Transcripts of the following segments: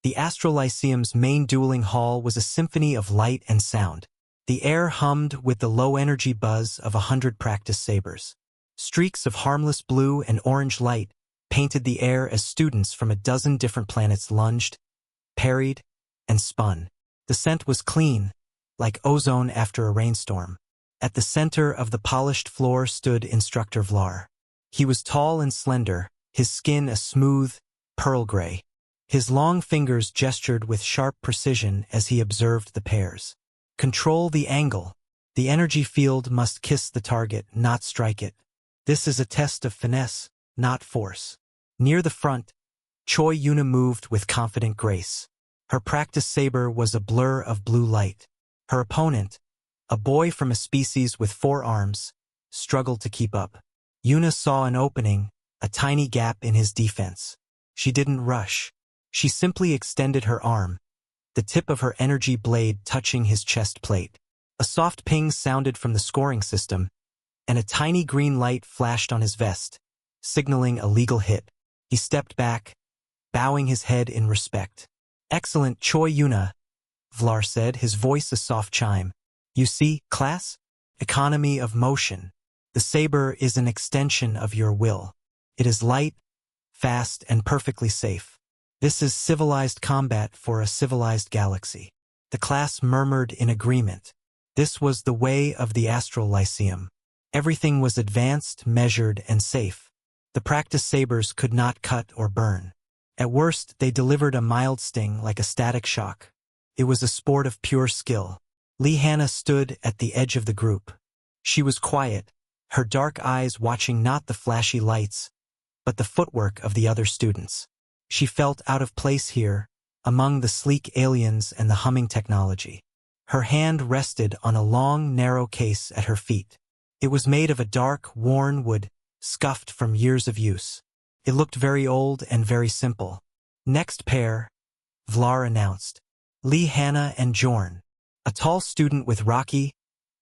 The Astral Lyceum's main dueling hall was a symphony of light and sound. The air hummed with the low-energy buzz of 100 practice sabers. Streaks of harmless blue and orange light painted the air as students from a dozen different planets lunged, parried, and spun. The scent was clean, like ozone after a rainstorm. At the center of the polished floor stood Instructor Vlar. He was tall and slender, his skin a smooth, pearl gray. His long fingers gestured with sharp precision as he observed the pairs. Control the angle. The energy field must kiss the target, not strike it. This is a test of finesse, not force. Near the front, Choi Yuna moved with confident grace. Her practice saber was a blur of blue light. Her opponent, a boy from a species with 4 arms, struggled to keep up. Yuna saw an opening, a tiny gap in his defense. She didn't rush. She simply extended her arm, the tip of her energy blade touching his chest plate. A soft ping sounded from the scoring system, and a tiny green light flashed on his vest, signaling a legal hit. He stepped back, bowing his head in respect. "Excellent, Choi Yuna," Vlar said, his voice a soft chime. "You see, class? Economy of motion. The saber is an extension of your will. It is light, fast, and perfectly safe. This is civilized combat for a civilized galaxy." The class murmured in agreement. This was the way of the Astral Lyceum. Everything was advanced, measured, and safe. The practice sabers could not cut or burn. At worst, they delivered a mild sting like a static shock. It was a sport of pure skill. Lee Hannah stood at the edge of the group. She was quiet, her dark eyes watching not the flashy lights, but the footwork of the other students. She felt out of place here, among the sleek aliens and the humming technology. Her hand rested on a long, narrow case at her feet. It was made of a dark, worn wood, scuffed from years of use. It looked very old and very simple. "Next pair," Vlar announced. Lee Hannah and Jorn. A tall student with rocky,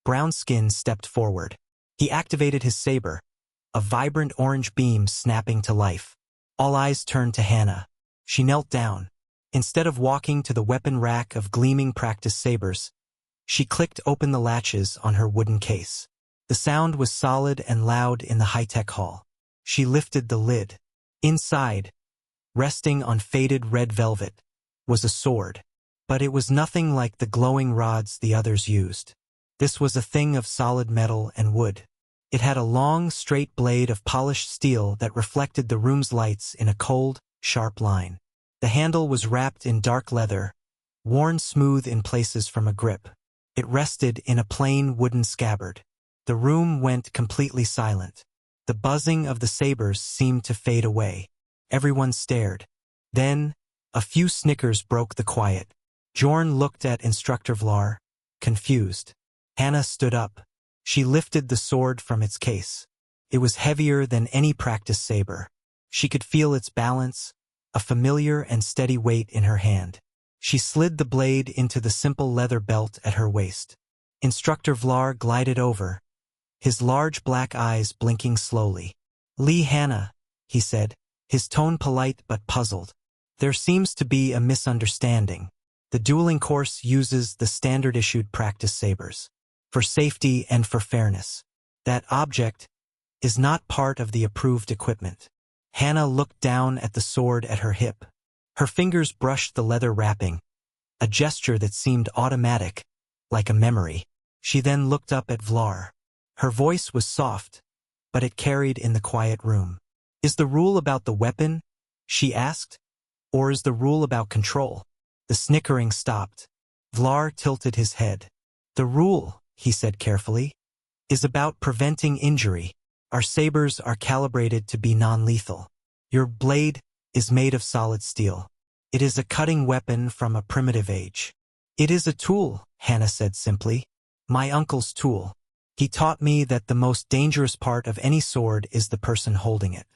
brown skin stepped forward. He activated his saber, a vibrant orange beam snapping to life. All eyes turned to Hannah. She knelt down. Instead of walking to the weapon rack of gleaming practice sabers, she clicked open the latches on her wooden case. The sound was solid and loud in the high-tech hall. She lifted the lid. Inside, resting on faded red velvet, was a sword. But it was nothing like the glowing rods the others used. This was a thing of solid metal and wood. It had a long, straight blade of polished steel that reflected the room's lights in a cold, sharp line. The handle was wrapped in dark leather, worn smooth in places from a grip. It rested in a plain wooden scabbard. The room went completely silent. The buzzing of the sabers seemed to fade away. Everyone stared. Then, a few snickers broke the quiet. Jorn looked at Instructor Vlar, confused. Hannah stood up. She lifted the sword from its case. It was heavier than any practice saber. She could feel its balance, a familiar and steady weight in her hand. She slid the blade into the simple leather belt at her waist. Instructor Vlar glided over, his large black eyes blinking slowly. "Lee Hannah," he said, his tone polite but puzzled. "There seems to be a misunderstanding. The dueling course uses the standard-issued practice sabers. For safety and for fairness. That object is not part of the approved equipment." Hannah looked down at the sword at her hip. Her fingers brushed the leather wrapping, a gesture that seemed automatic, like a memory. She then looked up at Vlar. Her voice was soft, but it carried in the quiet room. "Is the rule about the weapon?" she asked. "Or is the rule about control?" The snickering stopped. Vlar tilted his head. "The rule," he said carefully, "is about preventing injury. Our sabers are calibrated to be non-lethal. Your blade is made of solid steel. It is a cutting weapon from a primitive age." "It is a tool," Hannah said simply. "My uncle's tool. He taught me that the most dangerous part of any sword is the person holding it.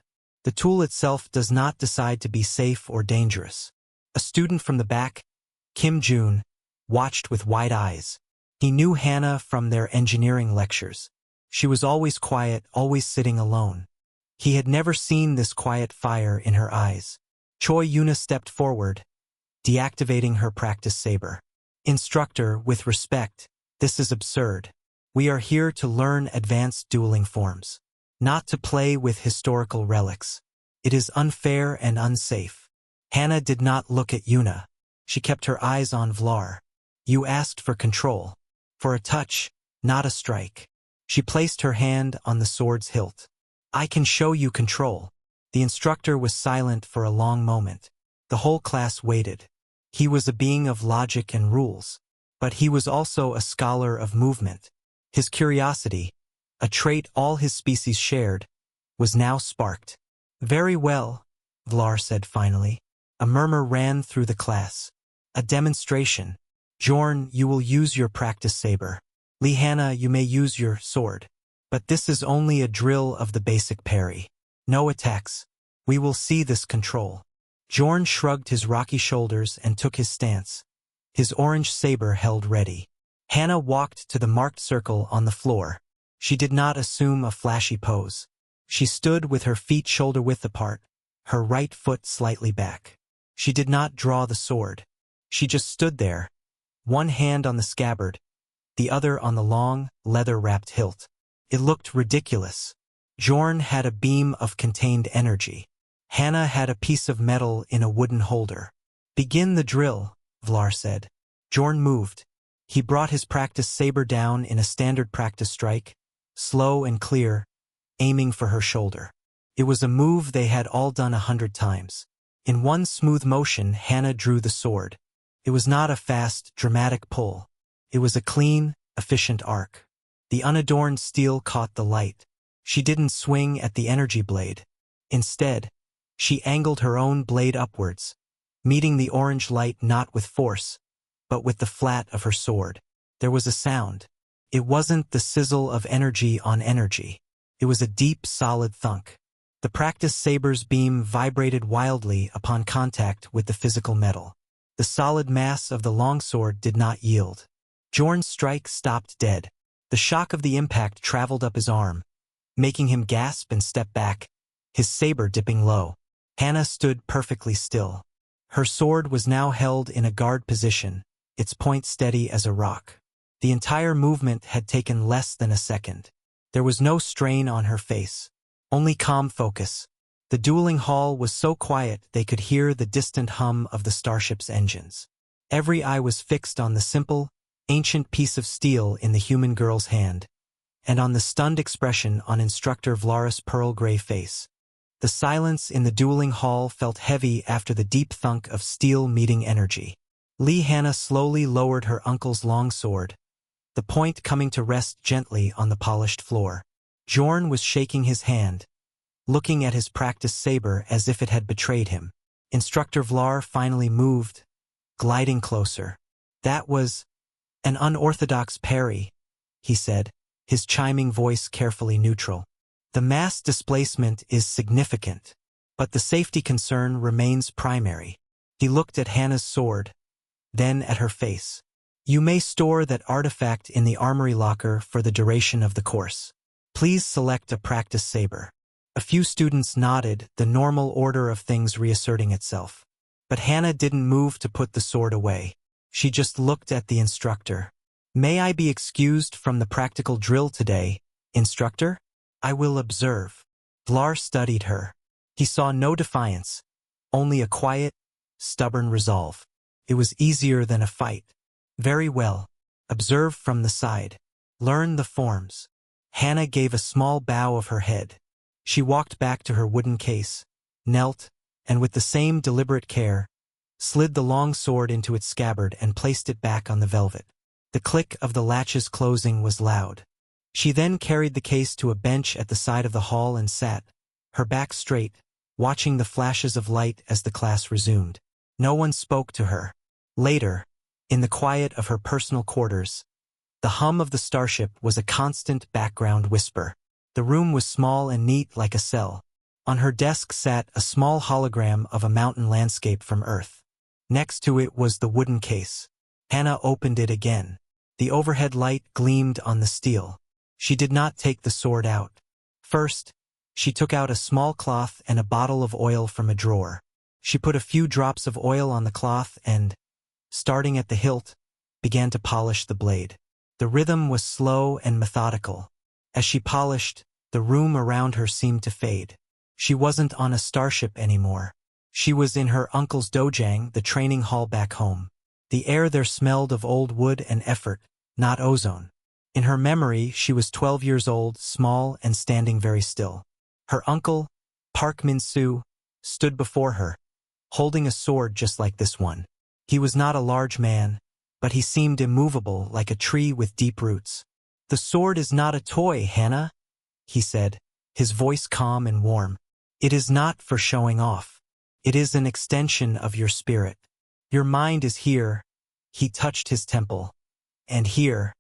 The tool itself does not decide to be safe or dangerous." A student from the back, Kim Jun, watched with wide eyes. He knew Hannah from their engineering lectures. She was always quiet, always sitting alone. He had never seen this quiet fire in her eyes. Choi Yuna stepped forward, deactivating her practice saber. Instructor, with respect, this is absurd. We are here to learn advanced dueling forms, not to play with historical relics. It is unfair and unsafe. Hannah did not look at Yuna. She kept her eyes on Vlar. You asked for control. For a touch, not a strike. She placed her hand on the sword's hilt. I can show you control. The instructor was silent for a long moment. The whole class waited. He was a being of logic and rules, but he was also a scholar of movement. His curiosity, a trait all his species shared, was now sparked. Very well, Vlar said finally. A murmur ran through the class. A demonstration. Jorn, you will use your practice saber. Lihanna, you may use your sword. But this is only a drill of the basic parry. No attacks. We will see this control. Jorn shrugged his rocky shoulders and took his stance. His orange saber held ready. Hannah walked to the marked circle on the floor. She did not assume a flashy pose. She stood with her feet shoulder-width apart, her right foot slightly back. She did not draw the sword. She just stood there, one hand on the scabbard, the other on the long, leather-wrapped hilt. It looked ridiculous. Jorn had a beam of contained energy. Hannah had a piece of metal in a wooden holder. Begin the drill, Vlar said. Jorn moved. He brought his practice saber down in a standard practice strike, slow and clear, aiming for her shoulder. It was a move they had all done 100 times. In one smooth motion, Hannah drew the sword. It was not a fast, dramatic pull. It was a clean, efficient arc. The unadorned steel caught the light. She didn't swing at the energy blade. Instead, she angled her own blade upwards, meeting the orange light not with force, but with the flat of her sword. There was a sound. It wasn't the sizzle of energy on energy. It was a deep, solid thunk. The practice saber's beam vibrated wildly upon contact with the physical metal. The solid mass of the longsword did not yield. Jorn's strike stopped dead. The shock of the impact traveled up his arm, making him gasp and step back, his saber dipping low. Hannah stood perfectly still. Her sword was now held in a guard position, its point steady as a rock. The entire movement had taken less than a second. There was no strain on her face, only calm focus. The dueling hall was so quiet they could hear the distant hum of the starship's engines. Every eye was fixed on the simple, ancient piece of steel in the human girl's hand, and on the stunned expression on Instructor Vlar's pearl-gray face. The silence in the dueling hall felt heavy after the deep thunk of steel meeting energy. Lihanna slowly lowered her uncle's longsword, the point coming to rest gently on the polished floor. Jorn was shaking his hand, looking at his practice saber as if it had betrayed him. Instructor Vlar finally moved, gliding closer. That was an unorthodox parry, he said, his chiming voice carefully neutral. The mass displacement is significant, but the safety concern remains primary. He looked at Hannah's sword, then at her face. You may store that artifact in the armory locker for the duration of the course. Please select a practice saber. A few students nodded, the normal order of things reasserting itself. But Hannah didn't move to put the sword away. She just looked at the instructor. May I be excused from the practical drill today, instructor? I will observe. Vlar studied her. He saw no defiance, only a quiet, stubborn resolve. It was easier than a fight. Very well. Observe from the side. Learn the forms. Hannah gave a small bow of her head. She walked back to her wooden case, knelt, and with the same deliberate care, slid the long sword into its scabbard and placed it back on the velvet. The click of the latches closing was loud. She then carried the case to a bench at the side of the hall and sat, her back straight, watching the flashes of light as the class resumed. No one spoke to her. Later, in the quiet of her personal quarters, the hum of the starship was a constant background whisper. The room was small and neat like a cell. On her desk sat a small hologram of a mountain landscape from Earth. Next to it was the wooden case. Hannah opened it again. The overhead light gleamed on the steel. She did not take the sword out. First, she took out a small cloth and a bottle of oil from a drawer. She put a few drops of oil on the cloth and, starting at the hilt, began to polish the blade. The rhythm was slow and methodical. As she polished, the room around her seemed to fade. She wasn't on a starship anymore. She was in her uncle's dojang, the training hall back home. The air there smelled of old wood and effort, not ozone. In her memory, she was 12 years old, small and standing very still. Her uncle, Park Min-soo, stood before her, holding a sword just like this one. He was not a large man, but he seemed immovable like a tree with deep roots. "The sword is not a toy, Hannah," he said, his voice calm and warm. "It is not for showing off. It is an extension of your spirit. Your mind is here," he touched his temple, "and here,"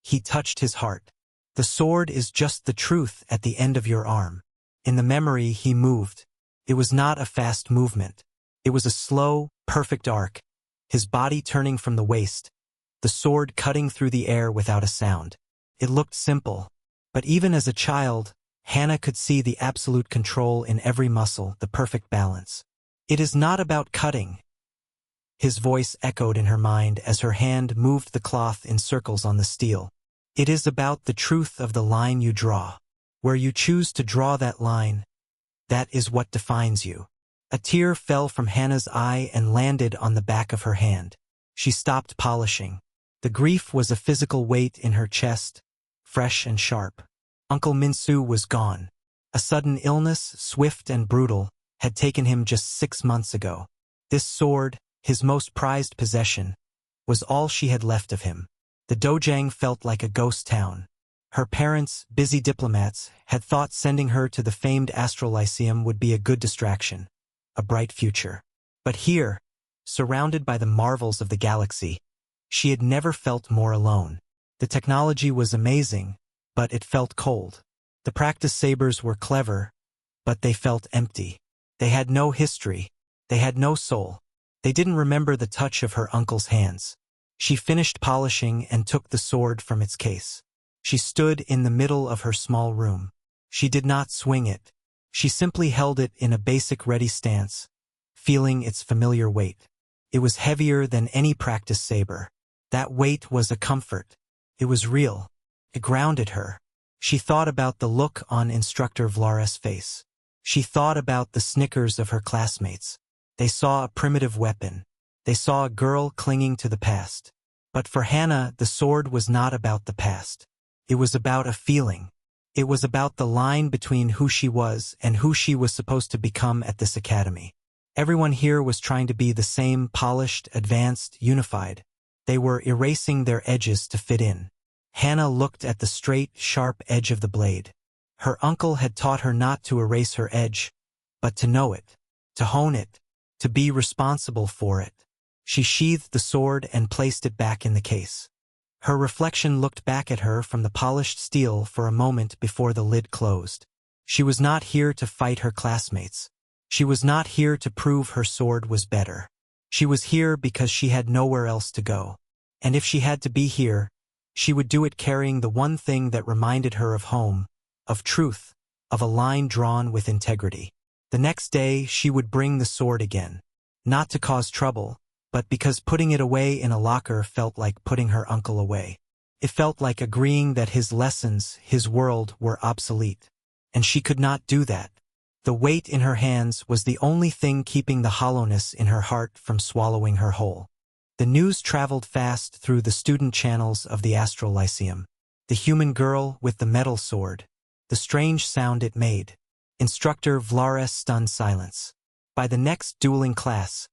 he touched his heart. "The sword is just the truth at the end of your arm." In the memory he moved. It was not a fast movement. It was a slow, perfect arc, his body turning from the waist, the sword cutting through the air without a sound. It looked simple, but even as a child, Hannah could see the absolute control in every muscle, the perfect balance. "It is not about cutting," his voice echoed in her mind as her hand moved the cloth in circles on the steel. "It is about the truth of the line you draw. Where you choose to draw that line, that is what defines you." A tear fell from Hannah's eye and landed on the back of her hand. She stopped polishing. The grief was a physical weight in her chest, fresh and sharp. Uncle Min-soo was gone. A sudden illness, swift and brutal, had taken him just 6 months ago. This sword, his most prized possession, was all she had left of him. The dojang felt like a ghost town. Her parents, busy diplomats, had thought sending her to the famed Astral Lyceum would be a good distraction, a bright future. But here, surrounded by the marvels of the galaxy, she had never felt more alone. The technology was amazing, but it felt cold. The practice sabers were clever, but they felt empty. They had no history. They had no soul. They didn't remember the touch of her uncle's hands. She finished polishing and took the sword from its case. She stood in the middle of her small room. She did not swing it. She simply held it in a basic ready stance, feeling its familiar weight. It was heavier than any practice saber. That weight was a comfort. It was real. It grounded her. She thought about the look on Instructor Vlares' face. She thought about the snickers of her classmates. They saw a primitive weapon. They saw a girl clinging to the past. But for Hannah, the sword was not about the past. It was about a feeling. It was about the line between who she was and who she was supposed to become at this academy. Everyone here was trying to be the same, polished, advanced, unified. They were erasing their edges to fit in. Hannah looked at the straight, sharp edge of the blade. Her uncle had taught her not to erase her edge, but to know it, to hone it, to be responsible for it. She sheathed the sword and placed it back in the case. Her reflection looked back at her from the polished steel for a moment before the lid closed. She was not here to fight her classmates. She was not here to prove her sword was better. She was here because she had nowhere else to go. And if she had to be here, she would do it carrying the one thing that reminded her of home, of truth, of a line drawn with integrity. The next day, she would bring the sword again, not to cause trouble, but because putting it away in a locker felt like putting her uncle away. It felt like agreeing that his lessons, his world, were obsolete. And she could not do that. The weight in her hands was the only thing keeping the hollowness in her heart from swallowing her whole. The news traveled fast through the student channels of the Astral Lyceum. The human girl with the metal sword. The strange sound it made. Instructor Vlares stunned silence. By the next dueling class,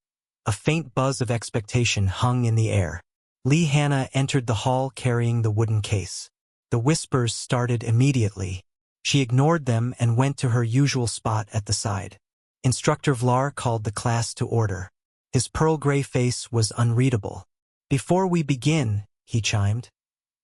a faint buzz of expectation hung in the air. Lee Hannah entered the hall carrying the wooden case. The whispers started immediately. She ignored them and went to her usual spot at the side. Instructor Vlar called the class to order. His pearl-gray face was unreadable. "Before we begin," he chimed,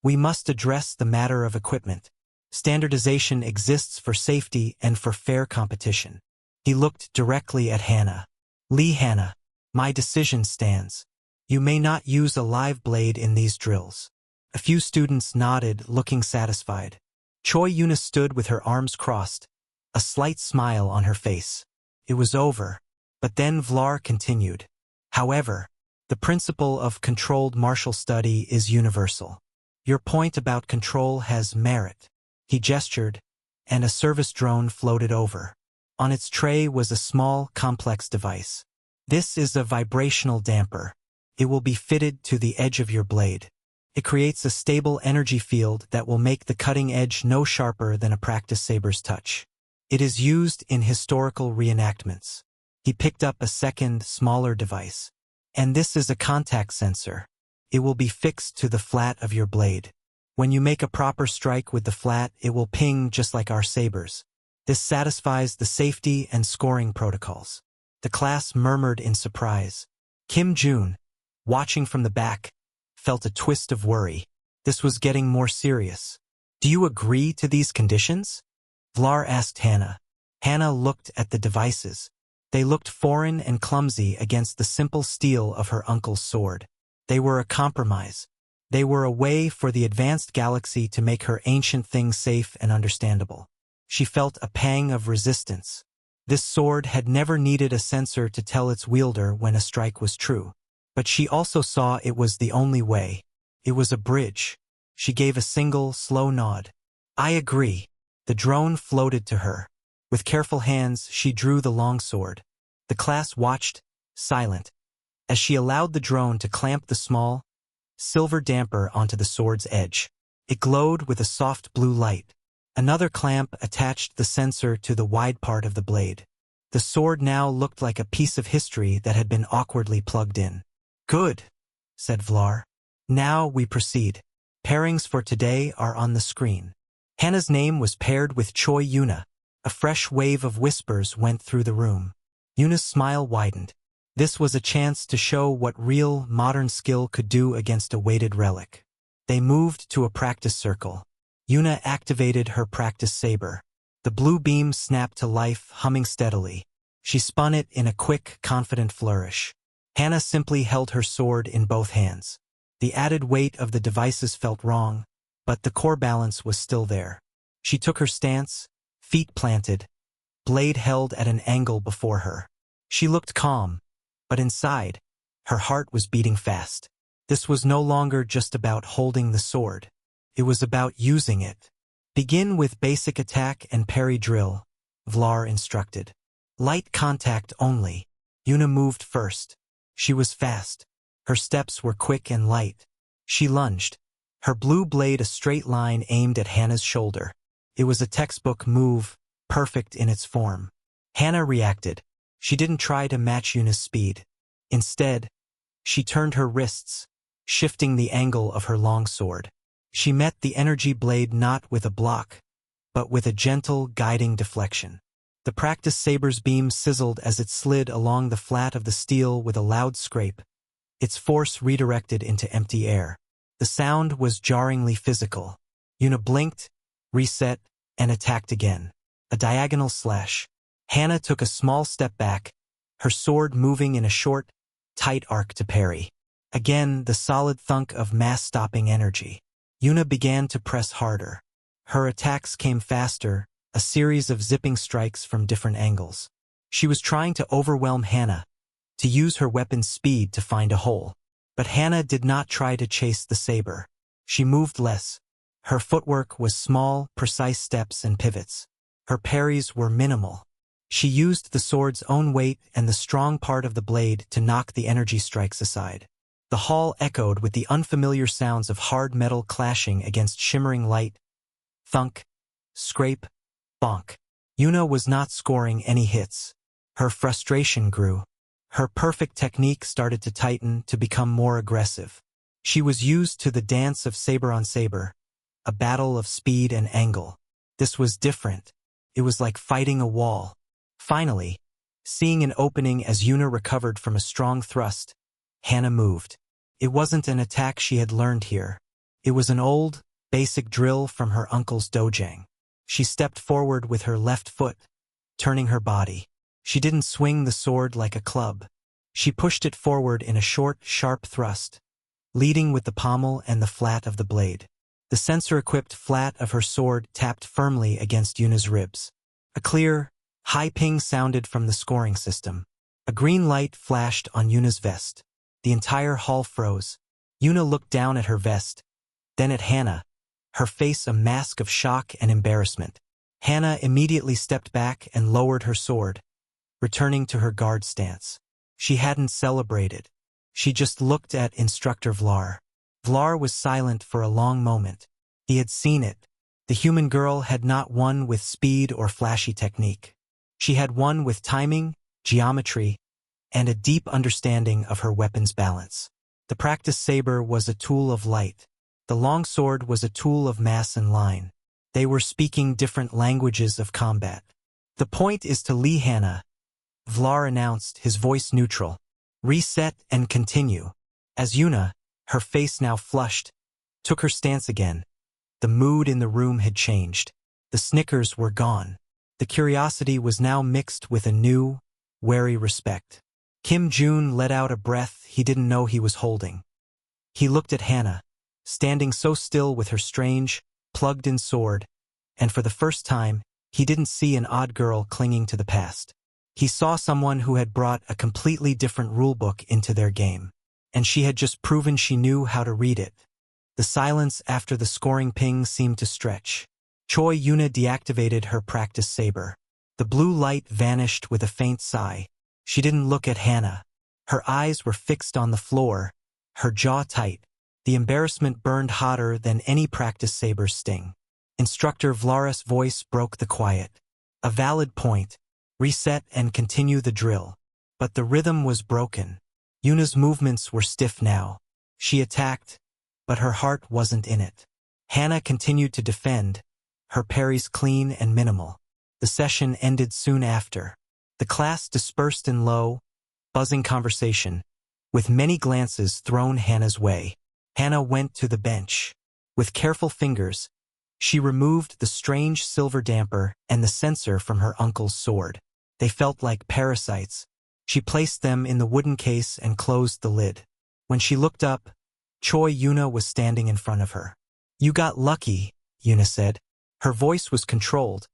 "we must address the matter of equipment. Standardization exists for safety and for fair competition." He looked directly at Hannah. "Lee Hannah, my decision stands. You may not use a live blade in these drills." A few students nodded, looking satisfied. Choi Yuna stood with her arms crossed, a slight smile on her face. It was over. But then Vlar continued. However, the principle of controlled martial study is universal. Your point about control has merit. He gestured, and a service drone floated over. On its tray was a small, complex device. This is a vibrational damper. It will be fitted to the edge of your blade. It creates a stable energy field that will make the cutting edge no sharper than a practice saber's touch. It is used in historical reenactments. He picked up a second, smaller device. And this is a contact sensor. It will be fixed to the flat of your blade. When you make a proper strike with the flat, it will ping just like our sabers. This satisfies the safety and scoring protocols. The class murmured in surprise. Kim Jun, watching from the back, felt a twist of worry. This was getting more serious. Do you agree to these conditions? Vlar asked Hannah. Hannah looked at the devices. They looked foreign and clumsy against the simple steel of her uncle's sword. They were a compromise. They were a way for the advanced galaxy to make her ancient things safe and understandable. She felt a pang of resistance. This sword had never needed a sensor to tell its wielder when a strike was true. But she also saw it was the only way. It was a bridge. She gave a single, slow nod. I agree. The drone floated to her. With careful hands, she drew the longsword. The class watched, silent, as she allowed the drone to clamp the small, silver damper onto the sword's edge. It glowed with a soft blue light. Another clamp attached the sensor to the wide part of the blade. The sword now looked like a piece of history that had been awkwardly plugged in. Good, said Vlar. Now we proceed. Pairings for today are on the screen. Hannah's name was paired with Choi Yuna. A fresh wave of whispers went through the room. Yuna's smile widened. This was a chance to show what real, modern skill could do against a weighted relic. They moved to a practice circle. Yuna activated her practice saber. The blue beam snapped to life, humming steadily. She spun it in a quick, confident flourish. Hannah simply held her sword in both hands. The added weight of the devices felt wrong, but the core balance was still there. She took her stance, feet planted, blade held at an angle before her. She looked calm, but inside, her heart was beating fast. This was no longer just about holding the sword. It was about using it. Begin with basic attack and parry drill, Vlar instructed. Light contact only. Yuna moved first. She was fast. Her steps were quick and light. She lunged, her blue blade a straight line aimed at Hannah's shoulder. It was a textbook move, perfect in its form. Hannah reacted. She didn't try to match Yuna's speed. Instead, she turned her wrists, shifting the angle of her longsword. She met the energy blade not with a block, but with a gentle, guiding deflection. The practice saber's beam sizzled as it slid along the flat of the steel with a loud scrape, its force redirected into empty air. The sound was jarringly physical. Yuna blinked, reset, and attacked again. A diagonal slash. Hannah took a small step back, her sword moving in a short, tight arc to parry. Again, the solid thunk of mass-stopping energy. Yuna began to press harder. Her attacks came faster, a series of zipping strikes from different angles. She was trying to overwhelm Hannah, to use her weapon's speed to find a hole. But Hannah did not try to chase the saber. She moved less. Her footwork was small, precise steps and pivots. Her parries were minimal. She used the sword's own weight and the strong part of the blade to knock the energy strikes aside. The hall echoed with the unfamiliar sounds of hard metal clashing against shimmering light. Thunk, scrape, bonk. Yuna was not scoring any hits. Her frustration grew. Her perfect technique started to tighten, to become more aggressive. She was used to the dance of saber on saber, a battle of speed and angle. This was different. It was like fighting a wall. Finally, seeing an opening as Yuna recovered from a strong thrust, Hannah moved. It wasn't an attack she had learned here. It was an old, basic drill from her uncle's dojang. She stepped forward with her left foot, turning her body. She didn't swing the sword like a club. She pushed it forward in a short, sharp thrust, leading with the pommel and the flat of the blade. The sensor-equipped flat of her sword tapped firmly against Yuna's ribs. A clear, high ping sounded from the scoring system. A green light flashed on Yuna's vest. The entire hall froze. Yuna looked down at her vest, then at Hannah, her face a mask of shock and embarrassment. Hannah immediately stepped back and lowered her sword, returning to her guard stance. She hadn't celebrated. She just looked at Instructor Vlar. Vlar was silent for a long moment. He had seen it. The human girl had not won with speed or flashy technique. She had won with timing, geometry, and a deep understanding of her weapon's balance. The practice saber was a tool of light. The longsword was a tool of mass and line. They were speaking different languages of combat. The point is to Lee Hannah, Vlar announced, his voice neutral. Reset and continue. As Yuna, her face now flushed, took her stance again. The mood in the room had changed. The snickers were gone. The curiosity was now mixed with a new, wary respect. Kim Jun let out a breath he didn't know he was holding. He looked at Hannah, standing so still with her strange, plugged-in sword, and for the first time, he didn't see an odd girl clinging to the past. He saw someone who had brought a completely different rulebook into their game, and she had just proven she knew how to read it. The silence after the scoring ping seemed to stretch. Choi Yuna deactivated her practice saber. The blue light vanished with a faint sigh. She didn't look at Hannah. Her eyes were fixed on the floor, her jaw tight. The embarrassment burned hotter than any practice saber's sting. Instructor Vlara's voice broke the quiet. A valid point. Reset and continue the drill. But the rhythm was broken. Yuna's movements were stiff now. She attacked, but her heart wasn't in it. Hannah continued to defend, her parries clean and minimal. The session ended soon after. The class dispersed in low, buzzing conversation, with many glances thrown Hannah's way. Hannah went to the bench. With careful fingers, she removed the strange silver damper and the sensor from her uncle's sword. They felt like parasites. She placed them in the wooden case and closed the lid. When she looked up, Choi Yuna was standing in front of her. "You got lucky," Yuna said. Her voice was controlled,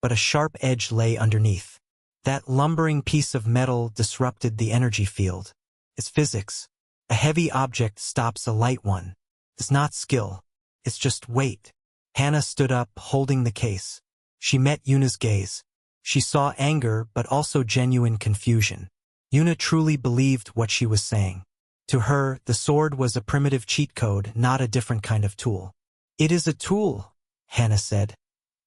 but a sharp edge lay underneath. That lumbering piece of metal disrupted the energy field. It's physics. A heavy object stops a light one. It's not skill. It's just weight. Hannah stood up, holding the case. She met Yuna's gaze. She saw anger, but also genuine confusion. Yuna truly believed what she was saying. To her, the sword was a primitive cheat code, not a different kind of tool. "It is a tool," Hannah said,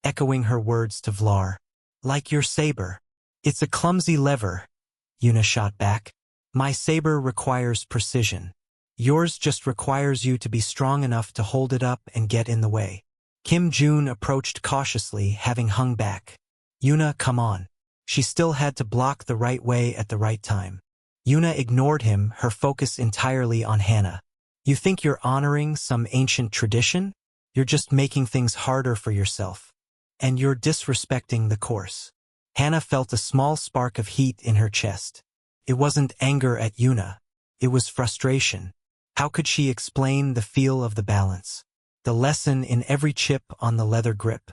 echoing her words to Vlar. "Like your saber." "It's a clumsy lever," Yuna shot back. "My saber requires precision. Yours just requires you to be strong enough to hold it up and get in the way." Kim Jun approached cautiously, having hung back. "Yuna, come on." She still had to block the right way at the right time. Yuna ignored him, her focus entirely on Hannah. "You think you're honoring some ancient tradition? You're just making things harder for yourself. And you're disrespecting the course." Hannah felt a small spark of heat in her chest. It wasn't anger at Yuna. It was frustration. How could she explain the feel of the balance? The lesson in every chip on the leather grip.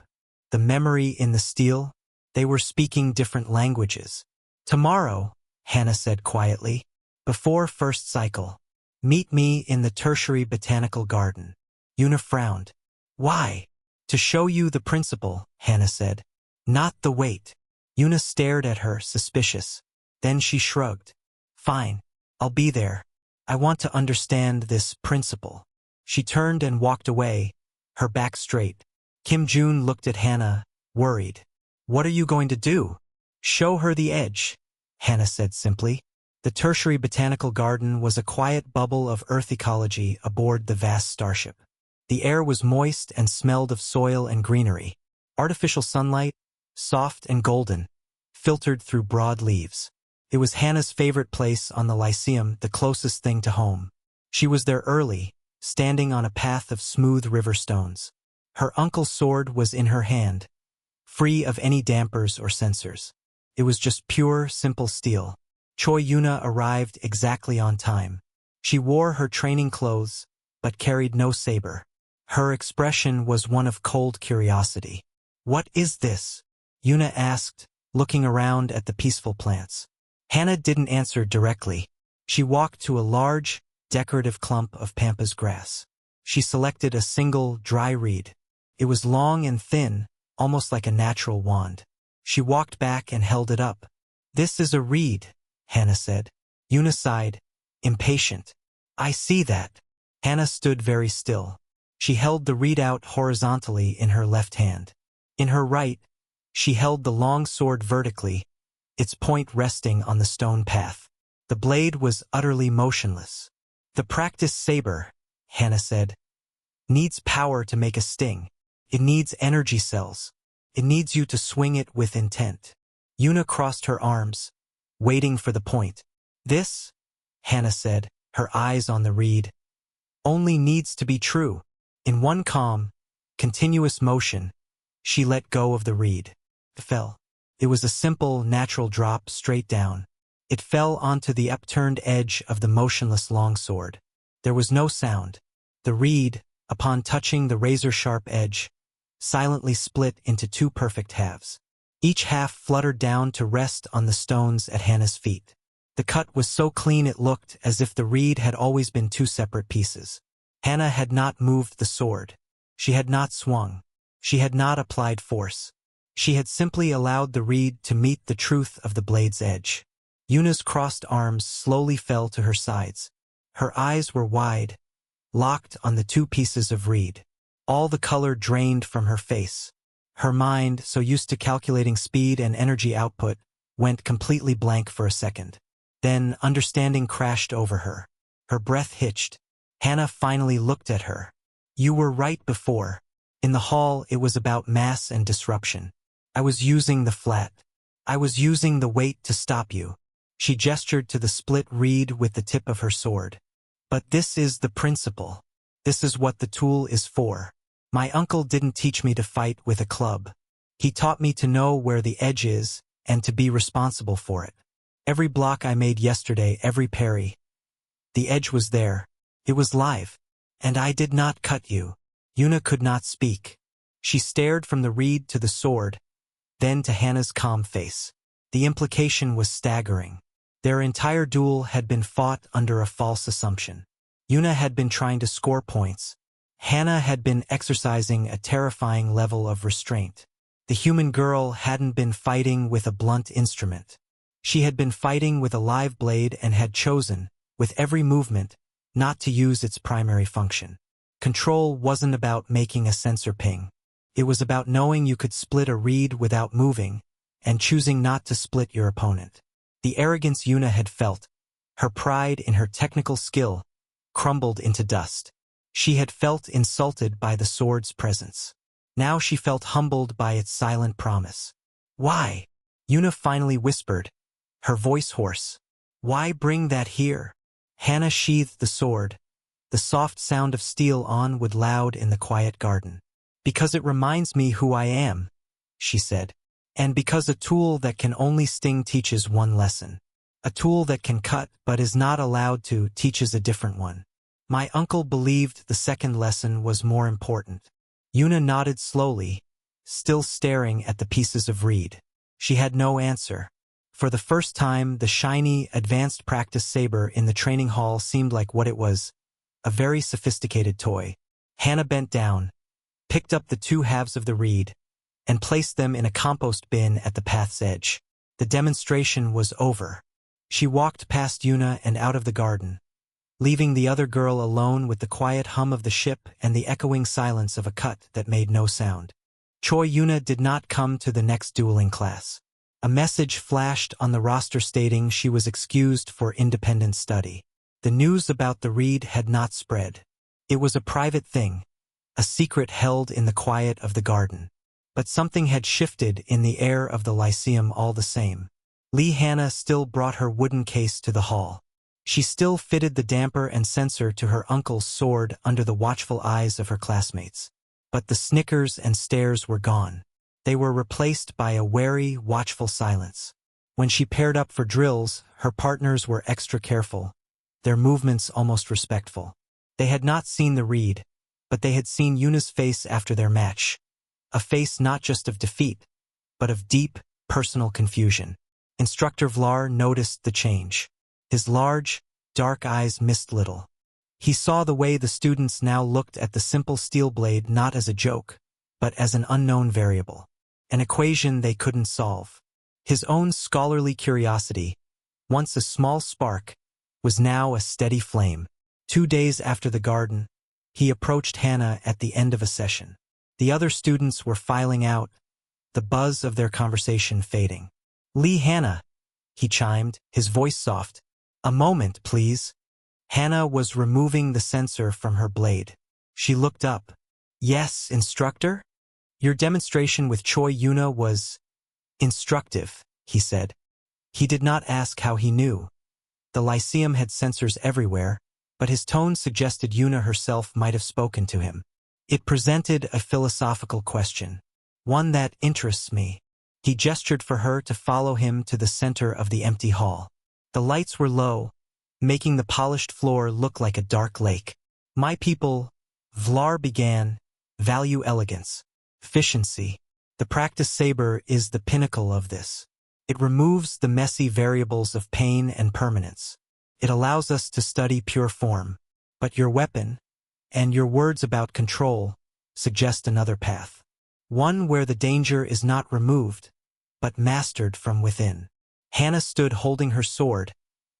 The memory in the steel. They were speaking different languages. "Tomorrow," Hannah said quietly, "before first cycle, meet me in the tertiary botanical garden." Yuna frowned. "Why?" "To show you the principle," Hannah said. "Not the weight." Yuna stared at her, suspicious. Then she shrugged. "Fine. I'll be there. I want to understand this principle." She turned and walked away, her back straight. Kim Jun looked at Hannah, worried. "What are you going to do?" "Show her the edge," Hannah said simply. The tertiary botanical garden was a quiet bubble of Earth ecology aboard the vast starship. The air was moist and smelled of soil and greenery. Artificial sunlight, soft and golden, filtered through broad leaves. It was Hannah's favorite place on the Lyceum, the closest thing to home. She was there early, standing on a path of smooth river stones. Her uncle's sword was in her hand, free of any dampers or sensors. It was just pure, simple steel. Choi Yuna arrived exactly on time. She wore her training clothes, but carried no saber. Her expression was one of cold curiosity. "What is this?" Yuna asked, looking around at the peaceful plants. Hannah didn't answer directly. She walked to a large, decorative clump of pampas grass. She selected a single, dry reed. It was long and thin, almost like a natural wand. She walked back and held it up. "This is a reed," Hannah said. Yuna sighed, impatient. "I see that." Hannah stood very still. She held the reed out horizontally in her left hand. In her right, she held the long sword vertically, its point resting on the stone path. The blade was utterly motionless. "The practiced saber," Hannah said, "needs power to make a sting. It needs energy cells. It needs you to swing it with intent." Yuna crossed her arms, waiting for the point. "This," Hannah said, her eyes on the reed, "only needs to be true." In one calm, continuous motion, she let go of the reed. It fell. It was a simple, natural drop straight down. It fell onto the upturned edge of the motionless longsword. There was no sound. The reed, upon touching the razor-sharp edge, silently split into two perfect halves. Each half fluttered down to rest on the stones at Hannah's feet. The cut was so clean it looked as if the reed had always been two separate pieces. Hannah had not moved the sword. She had not swung. She had not applied force. She had simply allowed the reed to meet the truth of the blade's edge. Yuna's crossed arms slowly fell to her sides. Her eyes were wide, locked on the two pieces of reed. All the color drained from her face. Her mind, so used to calculating speed and energy output, went completely blank for a second. Then understanding crashed over her. Her breath hitched. Hannah finally looked at her. "You were right before. In the hall, it was about mass and disruption. I was using the flat. I was using the weight to stop you." She gestured to the split reed with the tip of her sword. "But this is the principle. This is what the tool is for. My uncle didn't teach me to fight with a club. He taught me to know where the edge is and to be responsible for it. Every block I made yesterday, every parry. The edge was there. It was live. And I did not cut you." Yuna could not speak. She stared from the reed to the sword, then to Hannah's calm face. The implication was staggering. Their entire duel had been fought under a false assumption. Yuna had been trying to score points. Hannah had been exercising a terrifying level of restraint. The human girl hadn't been fighting with a blunt instrument. She had been fighting with a live blade and had chosen, with every movement, not to use its primary function. Control wasn't about making a sensor ping. It was about knowing you could split a reed without moving, and choosing not to split your opponent. The arrogance Yuna had felt, her pride in her technical skill, crumbled into dust. She had felt insulted by the sword's presence. Now she felt humbled by its silent promise. "Why?" Yuna finally whispered, her voice hoarse. "Why bring that here?" Hannah sheathed the sword, the soft sound of steel on wood loud in the quiet garden. "Because it reminds me who I am," she said. "And because a tool that can only sting teaches one lesson. A tool that can cut but is not allowed to teaches a different one. My uncle believed the second lesson was more important." Yuna nodded slowly, still staring at the pieces of reed. She had no answer. For the first time, the shiny, advanced practice saber in the training hall seemed like what it was, a very sophisticated toy. Hannah bent down, picked up the two halves of the reed, and placed them in a compost bin at the path's edge. The demonstration was over. She walked past Yuna and out of the garden, leaving the other girl alone with the quiet hum of the ship and the echoing silence of a cut that made no sound. Choi Yuna did not come to the next dueling class. A message flashed on the roster stating she was excused for independent study. The news about the reed had not spread. It was a private thing, a secret held in the quiet of the garden. But something had shifted in the air of the Lyceum all the same. Hannah still brought her wooden case to the hall. She still fitted the damper and sensor to her uncle's sword under the watchful eyes of her classmates. But the snickers and stares were gone. They were replaced by a wary, watchful silence. When she paired up for drills, her partners were extra careful, their movements almost respectful. They had not seen the reed, but they had seen Yuna's face after their match. A face not just of defeat, but of deep, personal confusion. Instructor Vlar noticed the change. His large, dark eyes missed little. He saw the way the students now looked at the simple steel blade not as a joke, but as an unknown variable, an equation they couldn't solve. His own scholarly curiosity, once a small spark, was now a steady flame. 2 days after the garden, he approached Hannah at the end of a session. The other students were filing out, the buzz of their conversation fading. "Lee Hannah," he chimed, his voice soft. "A moment, please." Hannah was removing the sensor from her blade. She looked up. "Yes, instructor? Your demonstration with Choi Yuna was instructive," he said. He did not ask how he knew. The Lyceum had sensors everywhere, but his tone suggested Yuna herself might have spoken to him. It presented a philosophical question, one that interests me. He gestured for her to follow him to the center of the empty hall. The lights were low, making the polished floor look like a dark lake. "My people," Vlar began, "value elegance, efficiency. The practice saber is the pinnacle of this. It removes the messy variables of pain and permanence. It allows us to study pure form. But your weapon, and your words about control, suggest another path. One where the danger is not removed, but mastered from within." Hannah stood holding her sword,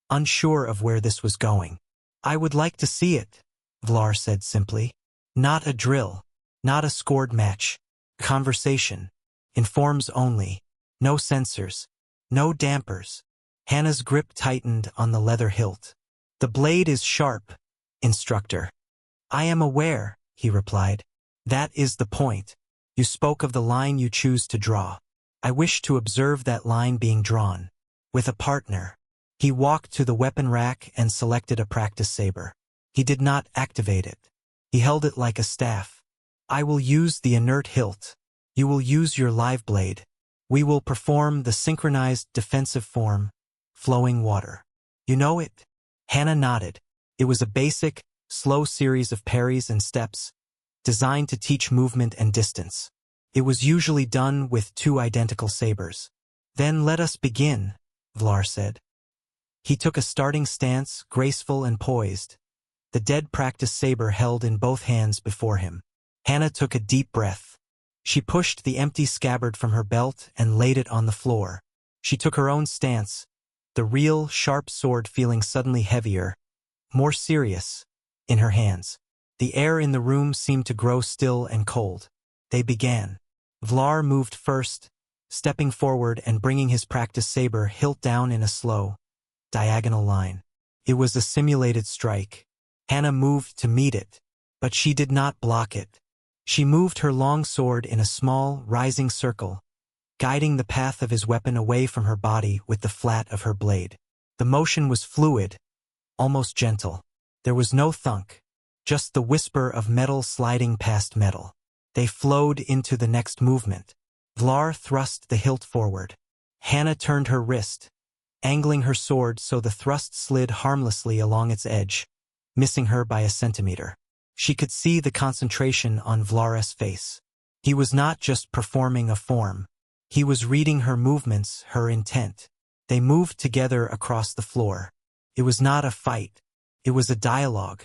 unsure of where this was going. "I would like to see it," Vlar said simply. "Not a drill, not a scored match. Conversation. In forms only. No sensors. No dampers." Hannah's grip tightened on the leather hilt. "The blade is sharp, instructor." "I am aware," he replied. "That is the point. You spoke of the line you choose to draw. I wish to observe that line being drawn. With a partner." He walked to the weapon rack and selected a practice saber. He did not activate it. He held it like a staff. "I will use the inert hilt. You will use your live blade. We will perform the synchronized defensive form, flowing water. You know it?" Hannah nodded. It was a basic, slow series of parries and steps, designed to teach movement and distance. It was usually done with 2 identical sabers. "Then let us begin," Vlar said. He took a starting stance, graceful and poised, the dead practice saber held in both hands before him. Hannah took a deep breath. She pushed the empty scabbard from her belt and laid it on the floor. She took her own stance, the real, sharp sword feeling suddenly heavier, more serious, in her hands. The air in the room seemed to grow still and cold. They began. Vlar moved first, stepping forward and bringing his practice saber hilt down in a slow, diagonal line. It was a simulated strike. Hannah moved to meet it, but she did not block it. She moved her long sword in a small, rising circle, guiding the path of his weapon away from her body with the flat of her blade. The motion was fluid, almost gentle. There was no thunk, just the whisper of metal sliding past metal. They flowed into the next movement. Vlar thrust the hilt forward. Hannah turned her wrist, angling her sword so the thrust slid harmlessly along its edge, missing her by a centimeter. She could see the concentration on Vlar's face. He was not just performing a form. He was reading her movements, her intent. They moved together across the floor. It was not a fight. It was a dialogue.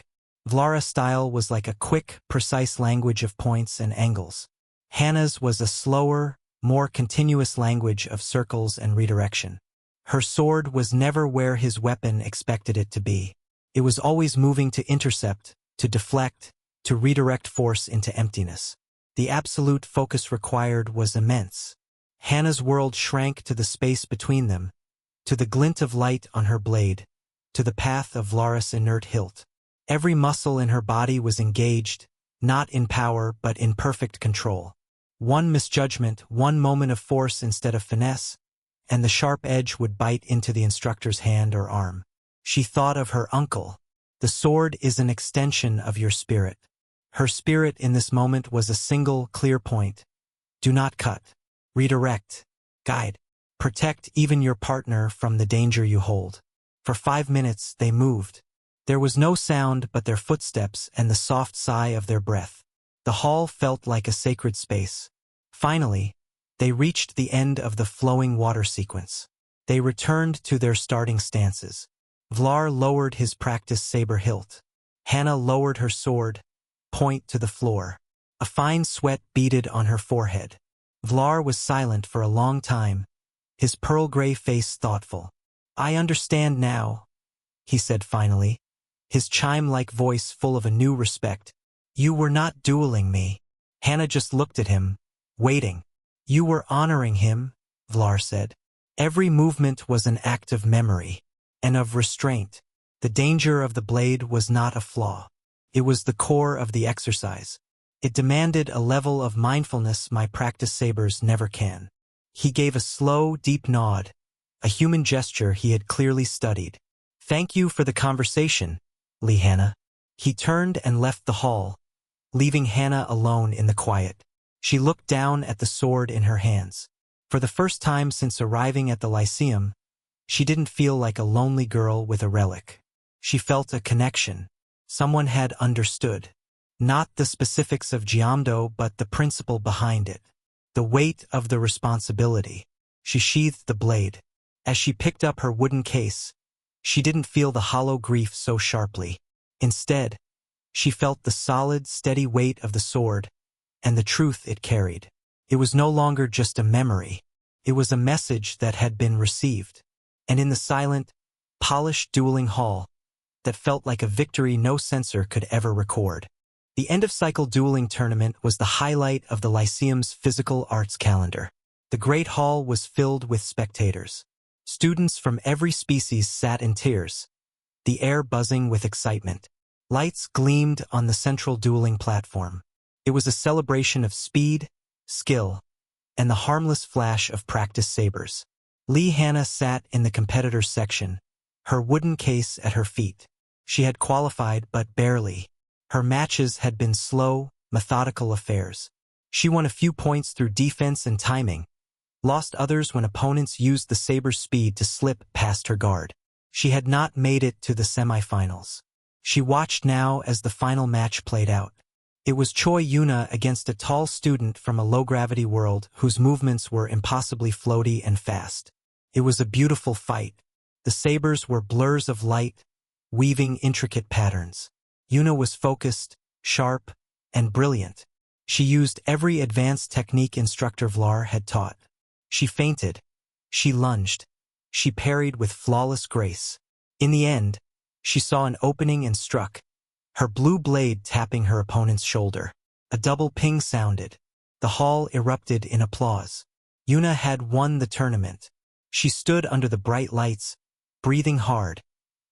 Vlar's style was like a quick, precise language of points and angles. Hannah's was a slower, more continuous language of circles and redirection. Her sword was never where his weapon expected it to be. It was always moving to intercept, to deflect, to redirect force into emptiness. The absolute focus required was immense. Hannah's world shrank to the space between them, to the glint of light on her blade, to the path of Vlar's inert hilt. Every muscle in her body was engaged, not in power but in perfect control. One misjudgment, one moment of force instead of finesse, and the sharp edge would bite into the instructor's hand or arm. She thought of her uncle. The sword is an extension of your spirit. Her spirit in this moment was a single, clear point. Do not cut. Redirect. Guide. Protect even your partner from the danger you hold. For 5 minutes they moved. There was no sound but their footsteps and the soft sigh of their breath. The hall felt like a sacred space. Finally, they reached the end of the flowing water sequence. They returned to their starting stances. Vlar lowered his practice saber hilt. Hannah lowered her sword, point to the floor. A fine sweat beaded on her forehead. Vlar was silent for a long time, his pearl-gray face thoughtful. "I understand now," he said finally, his chime-like voice full of a new respect. "You were not dueling me." Hannah just looked at him, waiting. "You were honoring him," Vlar said. "Every movement was an act of memory and of restraint. The danger of the blade was not a flaw. It was the core of the exercise. It demanded a level of mindfulness my practice sabers never can." He gave a slow, deep nod, a human gesture he had clearly studied. "Thank you for the conversation, Lee Hannah." He turned and left the hall, leaving Hannah alone in the quiet. She looked down at the sword in her hands. For the first time since arriving at the Lyceum, she didn't feel like a lonely girl with a relic. She felt a connection. Someone had understood. Not the specifics of Geomdo, but the principle behind it. The weight of the responsibility. She sheathed the blade. As she picked up her wooden case, she didn't feel the hollow grief so sharply. Instead, she felt the solid, steady weight of the sword and the truth it carried. It was no longer just a memory. It was a message that had been received. And in the silent, polished dueling hall, that felt like a victory no censor could ever record. The end-of-cycle dueling tournament was the highlight of the Lyceum's physical arts calendar. The great hall was filled with spectators. Students from every species sat in tiers, the air buzzing with excitement. Lights gleamed on the central dueling platform. It was a celebration of speed, skill, and the harmless flash of practice sabers. Lee Hannah sat in the competitors section, her wooden case at her feet. She had qualified, but barely. Her matches had been slow, methodical affairs. She won a few points through defense and timing, lost others when opponents used the saber's speed to slip past her guard. She had not made it to the semifinals. She watched now as the final match played out. It was Choi Yuna against a tall student from a low-gravity world whose movements were impossibly floaty and fast. It was a beautiful fight. The sabers were blurs of light, weaving intricate patterns. Yuna was focused, sharp, and brilliant. She used every advanced technique Instructor Vlar had taught. She feinted. She lunged. She parried with flawless grace. In the end, she saw an opening and struck, her blue blade tapping her opponent's shoulder. A double ping sounded. The hall erupted in applause. Yuna had won the tournament. She stood under the bright lights, breathing hard,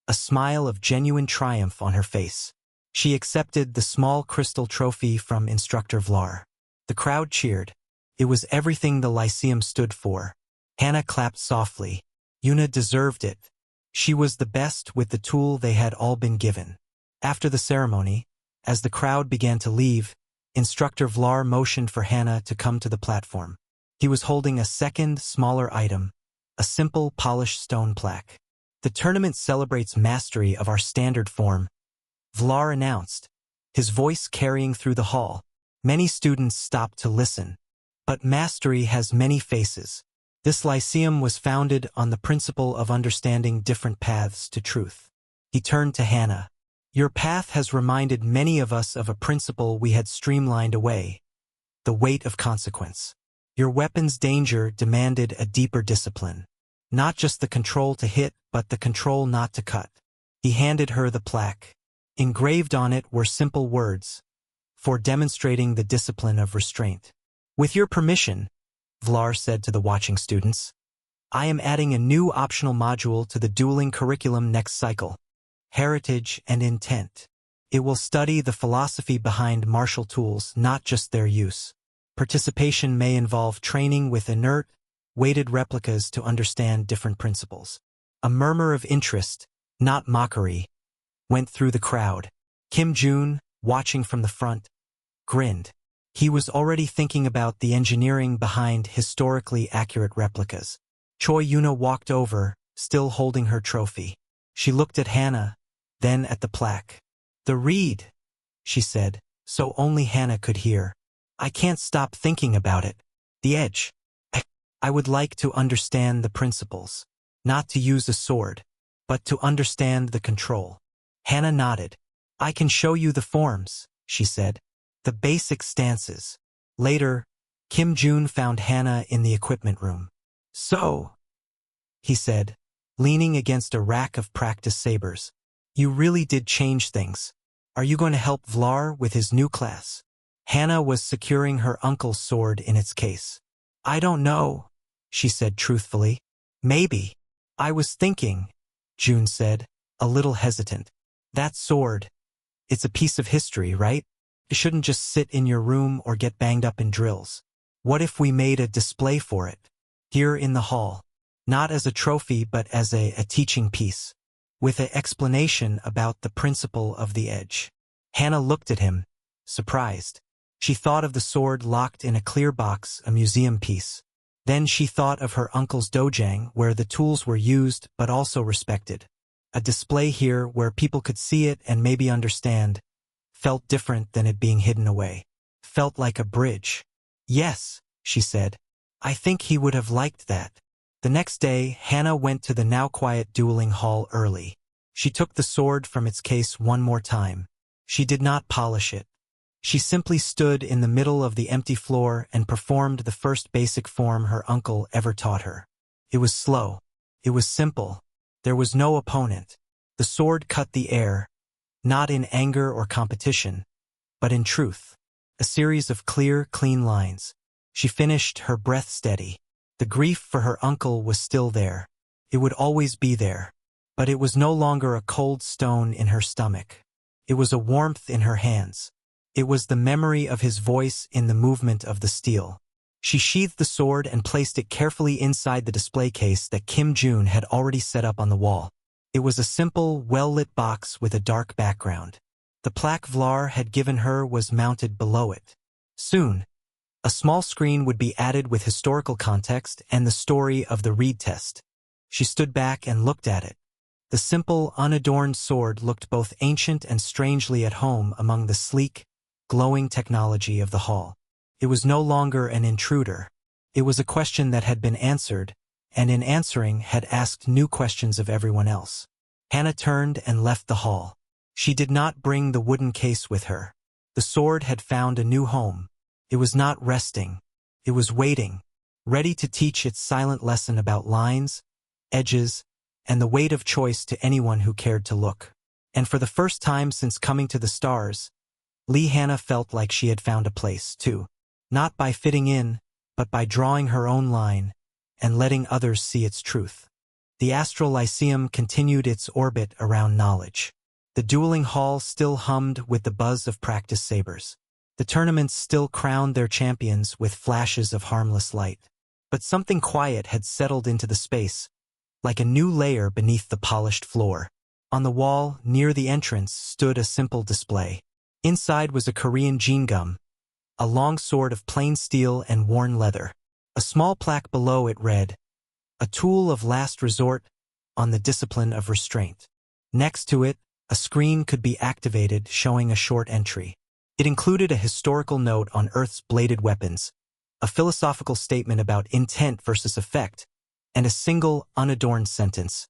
a smile of genuine triumph on her face. She accepted the small crystal trophy from Instructor Vlar. The crowd cheered. It was everything the Lyceum stood for. Hannah clapped softly. Yuna deserved it. She was the best with the tool they had all been given. After the ceremony, as the crowd began to leave, Instructor Vlar motioned for Hannah to come to the platform. He was holding a second, smaller item, a simple, polished stone plaque. "The tournament celebrates mastery of our standard form," Vlar announced, his voice carrying through the hall. Many students stopped to listen. But mastery has many faces. This Lyceum was founded on the principle of understanding different paths to truth. He turned to Hannah. "Your path has reminded many of us of a principle we had streamlined away, the weight of consequence. Your weapon's danger demanded a deeper discipline. Not just the control to hit, but the control not to cut." He handed her the plaque. Engraved on it were simple words, "For demonstrating the discipline of restraint." "With your permission," Vlar said to the watching students, "I am adding a new optional module to the dueling curriculum next cycle, Heritage and Intent. It will study the philosophy behind martial tools, not just their use. Participation may involve training with inert, weighted replicas to understand different principles." A murmur of interest, not mockery, went through the crowd. Kim Jun, watching from the front, grinned. He was already thinking about the engineering behind historically accurate replicas. Choi Yuna walked over, still holding her trophy. She looked at Hannah, then at the plaque. "The reed," she said, so only Hannah could hear. "I can't stop thinking about it. The edge. I would like to understand the principles." Not to use a sword, but to understand the control. Hannah nodded. I can show you the forms, she said. The basic stances. Later, Kim Jun found Hannah in the equipment room. So, he said, leaning against a rack of practice sabers. You really did change things. Are you going to help Vlar with his new class? Hannah was securing her uncle's sword in its case. I don't know, she said truthfully. Maybe. I was thinking, June said, a little hesitant. That sword, it's a piece of history, right? It shouldn't just sit in your room or get banged up in drills. What if we made a display for it? Here in the hall. Not as a trophy but as a teaching piece. With an explanation about the principle of the edge. Hannah looked at him, surprised. She thought of the sword locked in a clear box, a museum piece. Then she thought of her uncle's dojang where the tools were used but also respected. A display here where people could see it and maybe understand. Felt different than it being hidden away. Felt like a bridge. Yes, she said. I think he would have liked that. The next day, Hannah went to the now quiet dueling hall early. She took the sword from its case one more time. She did not polish it. She simply stood in the middle of the empty floor and performed the first basic form her uncle ever taught her. It was slow. It was simple. There was no opponent. The sword cut the air, not in anger or competition, but in truth. A series of clear, clean lines. She finished, her breath steady. The grief for her uncle was still there. It would always be there. But it was no longer a cold stone in her stomach. It was a warmth in her hands. It was the memory of his voice in the movement of the steel. She sheathed the sword and placed it carefully inside the display case that Kim Jun had already set up on the wall. It was a simple, well-lit box with a dark background. The plaque Vlar had given her was mounted below it. Soon, a small screen would be added with historical context and the story of the Reed test. She stood back and looked at it. The simple, unadorned sword looked both ancient and strangely at home among the sleek, glowing technology of the hall. It was no longer an intruder. It was a question that had been answered, and in answering had asked new questions of everyone else. Hannah turned and left the hall. She did not bring the wooden case with her. The sword had found a new home. It was not resting. It was waiting, ready to teach its silent lesson about lines, edges, and the weight of choice to anyone who cared to look. And for the first time since coming to the stars, Lee Hannah felt like she had found a place, too. Not by fitting in, but by drawing her own line and letting others see its truth. The Astral Lyceum continued its orbit around knowledge. The dueling hall still hummed with the buzz of practice sabers. The tournaments still crowned their champions with flashes of harmless light. But something quiet had settled into the space, like a new layer beneath the polished floor. On the wall, near the entrance, stood a simple display. Inside was a Korean jean gum, a long sword of plain steel and worn leather. A small plaque below it read, "A tool of last resort on the discipline of restraint." Next to it, a screen could be activated showing a short entry. It included a historical note on Earth's bladed weapons, a philosophical statement about intent versus effect, and a single, unadorned sentence.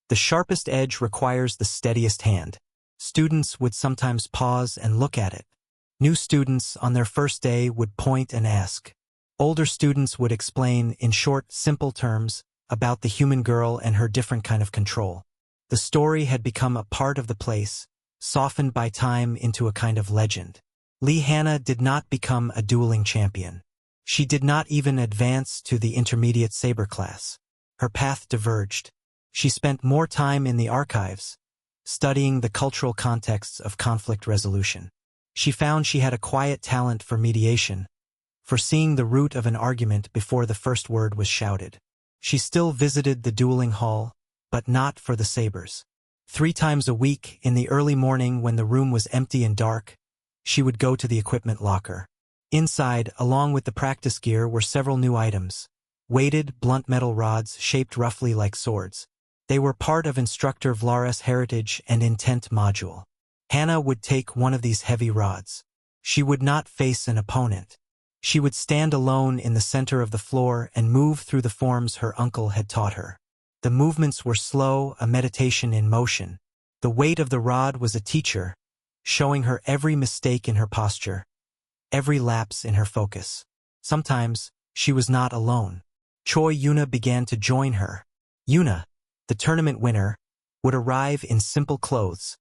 The sharpest edge requires the steadiest hand. Students would sometimes pause and look at it. New students on their first day would point and ask. Older students would explain, in short, simple terms, about the human girl and her different kind of control. The story had become a part of the place, softened by time into a kind of legend. Lee Hannah did not become a dueling champion. She did not even advance to the intermediate saber class. Her path diverged. She spent more time in the archives, studying the cultural contexts of conflict resolution. She found she had a quiet talent for mediation, for seeing the root of an argument before the first word was shouted. She still visited the dueling hall, but not for the sabers. 3 times a week, in the early morning when the room was empty and dark, she would go to the equipment locker. Inside, along with the practice gear, were several new items. Weighted, blunt metal rods shaped roughly like swords. They were part of Instructor Vlar's Heritage and Intent module. Hannah would take one of these heavy rods. She would not face an opponent. She would stand alone in the center of the floor and move through the forms her uncle had taught her. The movements were slow, a meditation in motion. The weight of the rod was a teacher, showing her every mistake in her posture, every lapse in her focus. Sometimes, she was not alone. Choi Yuna began to join her. Yuna, the tournament winner, would arrive in simple clothes,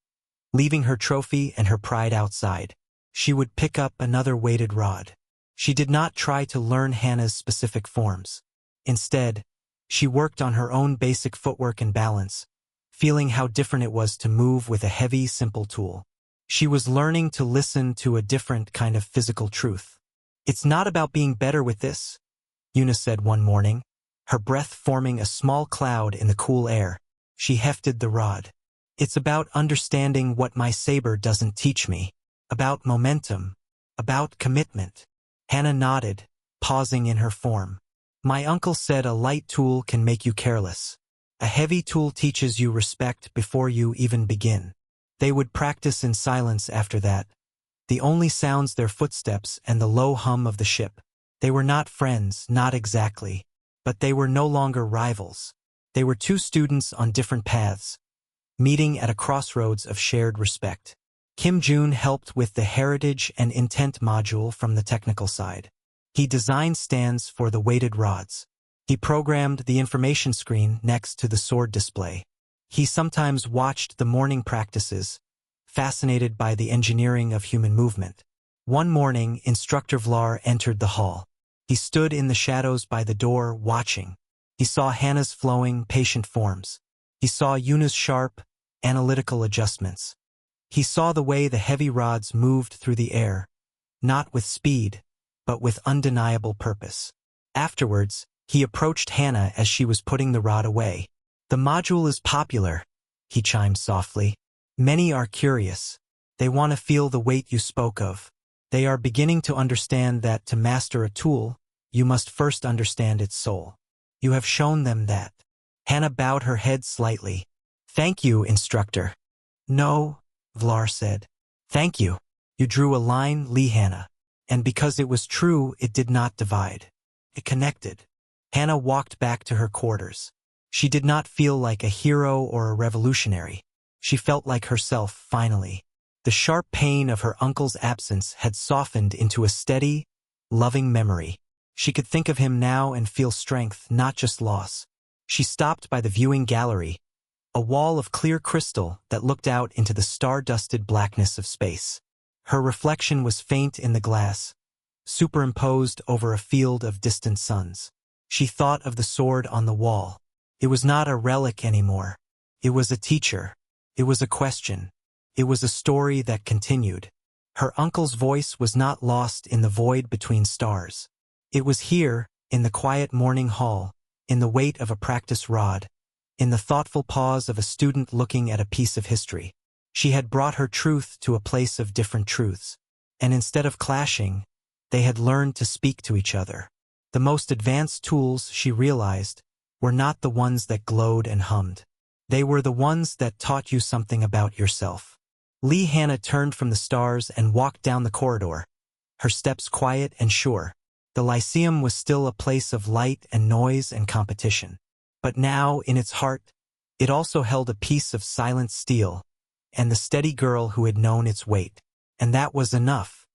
leaving her trophy and her pride outside. She would pick up another weighted rod. She did not try to learn Hannah's specific forms. Instead, she worked on her own basic footwork and balance, feeling how different it was to move with a heavy, simple tool. She was learning to listen to a different kind of physical truth. "It's not about being better with this," Yuna said one morning, her breath forming a small cloud in the cool air. She hefted the rod. "It's about understanding what my saber doesn't teach me. About momentum. About commitment." Hannah nodded, pausing in her form. "My uncle said a light tool can make you careless. A heavy tool teaches you respect before you even begin." They would practice in silence after that, the only sounds their footsteps and the low hum of the ship. They were not friends, not exactly, but they were no longer rivals. They were two students on different paths, meeting at a crossroads of shared respect. Kim Jun helped with the heritage and intent module from the technical side. He designed stands for the weighted rods. He programmed the information screen next to the sword display. He sometimes watched the morning practices, fascinated by the engineering of human movement. One morning, Instructor Vlar entered the hall. He stood in the shadows by the door, watching. He saw Hannah's flowing, patient forms. He saw Yuna's sharp, analytical adjustments. He saw the way the heavy rods moved through the air, not with speed, but with undeniable purpose. Afterwards, he approached Hannah as she was putting the rod away. "The module is popular," he chimed softly. "Many are curious. They want to feel the weight you spoke of. They are beginning to understand that to master a tool, you must first understand its soul. You have shown them that." Hannah bowed her head slightly. "Thank you, instructor." "No," Vlar said. "Thank you. You drew a line, Lee Hannah. And because it was true, it did not divide. It connected." Hannah walked back to her quarters. She did not feel like a hero or a revolutionary. She felt like herself, finally. The sharp pain of her uncle's absence had softened into a steady, loving memory. She could think of him now and feel strength, not just loss. She stopped by the viewing gallery, a wall of clear crystal that looked out into the star-dusted blackness of space. Her reflection was faint in the glass, superimposed over a field of distant suns. She thought of the sword on the wall. It was not a relic anymore. It was a teacher. It was a question. It was a story that continued. Her uncle's voice was not lost in the void between stars. It was here, in the quiet morning hall, in the weight of a practice rod, in the thoughtful pause of a student looking at a piece of history. She had brought her truth to a place of different truths, and instead of clashing, they had learned to speak to each other. The most advanced tools, she realized, were not the ones that glowed and hummed. They were the ones that taught you something about yourself. Lee Hannah turned from the stars and walked down the corridor, her steps quiet and sure. The Lyceum was still a place of light and noise and competition. But now, in its heart, it also held a piece of silent steel, and the steady girl who had known its weight. And that was enough.